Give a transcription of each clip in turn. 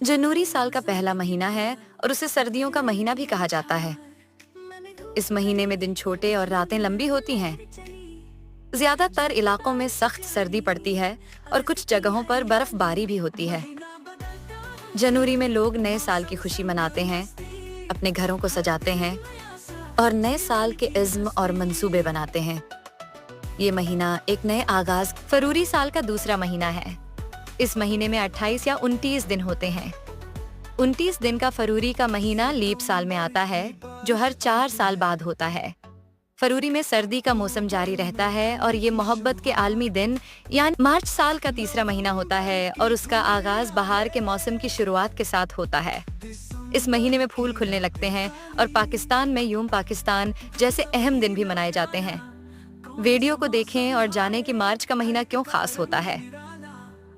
जनवरी साल का पहला महीना है और उसे सर्दियों का महीना भी कहा जाता है। इस महीने में दिन छोटे और रातें लंबी होती हैं। ज्यादातर इलाकों में सख्त सर्दी पड़ती है और कुछ जगहों पर बर्फबारी भी होती है। जनवरी में लोग नए साल की खुशी मनाते हैं, अपने घरों को सजाते हैं और नए साल के इज़्म और मंसूबे बनाते हैं। ये महीना एक नए आगाज। फरवरी साल का दूसरा महीना है। इस महीने में 28 या 29 दिन होते हैं। 29 दिन का फरवरी का महीना लीप साल में आता है, जो हर 4 साल बाद होता है। फरवरी में सर्दी का मौसम जारी रहता है और ये मोहब्बत के आलमी दिन यानी मार्च साल का तीसरा महीना होता है और उसका आगाज बहार के मौसम की शुरुआत के साथ होता है। इस महीने में फूल खुलने लगते हैं और पाकिस्तान में यूम पाकिस्तान जैसे अहम दिन भी मनाए जाते हैं। वीडियो को देखें और जानें कि मार्च का महीना क्यों खास होता है।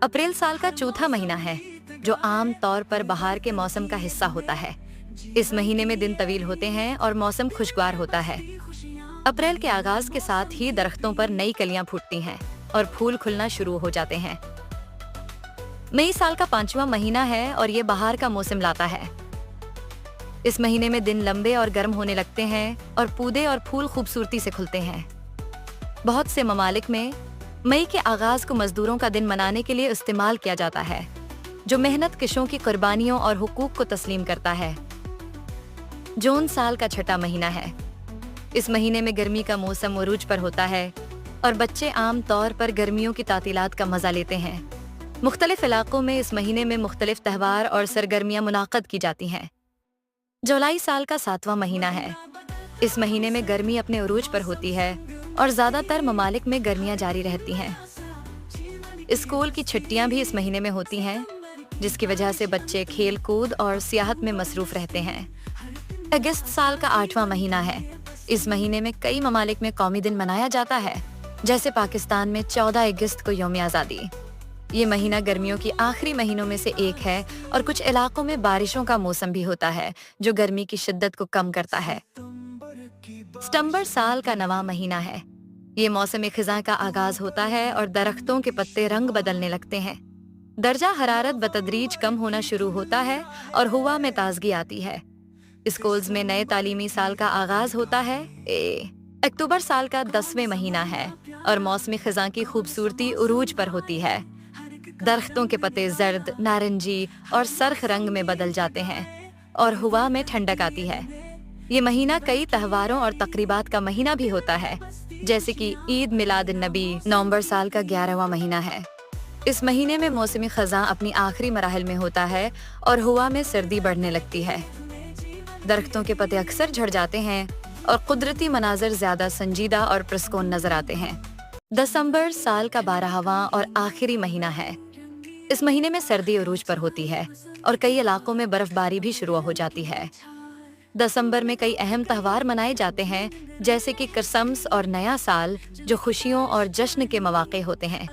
अप्रैल साल का चौथा महीना है, जो आम तौर पर बहार के मौसम का हिस्सा होता है। इस महीने में दिन तवील होते हैं और मौसम खुशगवार होता है। अप्रैल के आगाज के साथ ही दरख्तों पर नई कलियां फूटती हैं और फूल खुलना शुरू हो जाते हैं। मई साल का 5वां महीना है और ये बहार का मौसम लाता है। इस महीने में दिन लंबे और गर्म होने लगते हैं और पौधे और फूल खूबसूरती से खुलते हैं। बहुत से ममालिक में मई के आगाज को मजदूरों का दिन मनाने के लिए इस्तेमाल किया जाता है, जो मेहनत कशों की कुर्बानियों और हुकूक को तस्लीम करता है। जून साल का छठा महीना है। इस महीने में गर्मी का मौसम उरूज पर होता है और बच्चे आम तौर पर गर्मियों की तातीलात का मजा लेते हैं। मुख्तलिफ इलाकों में इस महीने में मुख्तलिफ त्यौहार और सरगर्मियां मुनाक़द की जाती हैं। जुलाई साल का 7वां महीना है। इस महीने में गर्मी अपने उरूज पर होती है और ज्यादातर ममालिक में गर्मियां जारी रहती हैं। स्कूल की छुट्टियां भी इस महीने में होती हैं, जिसकी वजह से बच्चे खेल कूद और सियाहत में मसरूफ रहते हैं। अगस्त साल का 8वां महीना है। इस महीने में कई ममालिक में कौमी दिन मनाया जाता है, जैसे पाकिस्तान में 14 अगस्त को यौम आज़ादी। ये महीना गर्मियों की आखिरी महीनों में से एक है और कुछ इलाकों में बारिशों का मौसम भी होता है, जो गर्मी की शिद्दत को कम करता है। सितंबर साल का 9वां महीना है। ये मौसम खिज़ां का आगाज होता है और दरख्तों के पत्ते रंग बदलने लगते हैं। दर्जा हरारत बतदरीज कम होना शुरू होता है और हवा में ताजगी आती है। स्कूल्स में नए तालीमी साल का आगाज होता है। अक्टूबर साल का 10वें महीना है और मौसमी खिज़ां की खूबसूरती उरूज पर होती है। दरख्तों के पत्ते जर्द, नारंगी और सरख रंग में बदल जाते हैं और हवा में ठंडक आती है। ये महीना कई त्योहारों और तकरीबात का महीना भी होता है, जैसे कि ईद मिलाद नबी। नवंबर साल का 11वां महीना है। इस महीने में मौसमी खज़ां अपनी आखिरी मराहिल में होता है और हवा में सर्दी बढ़ने लगती है। दरख्तों के पत्ते अक्सर झड़ जाते हैं और कुदरती मनाजर ज्यादा संजीदा और पुरस्कून नजर आते हैं। दिसंबर साल का 12वां और आखिरी महीना है। इस महीने में सर्दी उरूज पर होती है और कई इलाकों में बर्फबारी भी शुरू हो जाती है। दिसंबर में कई अहम त्यौहार मनाए जाते हैं, जैसे कि क्रिसमस और नया साल, जो खुशियों और जश्न के मौके होते हैं।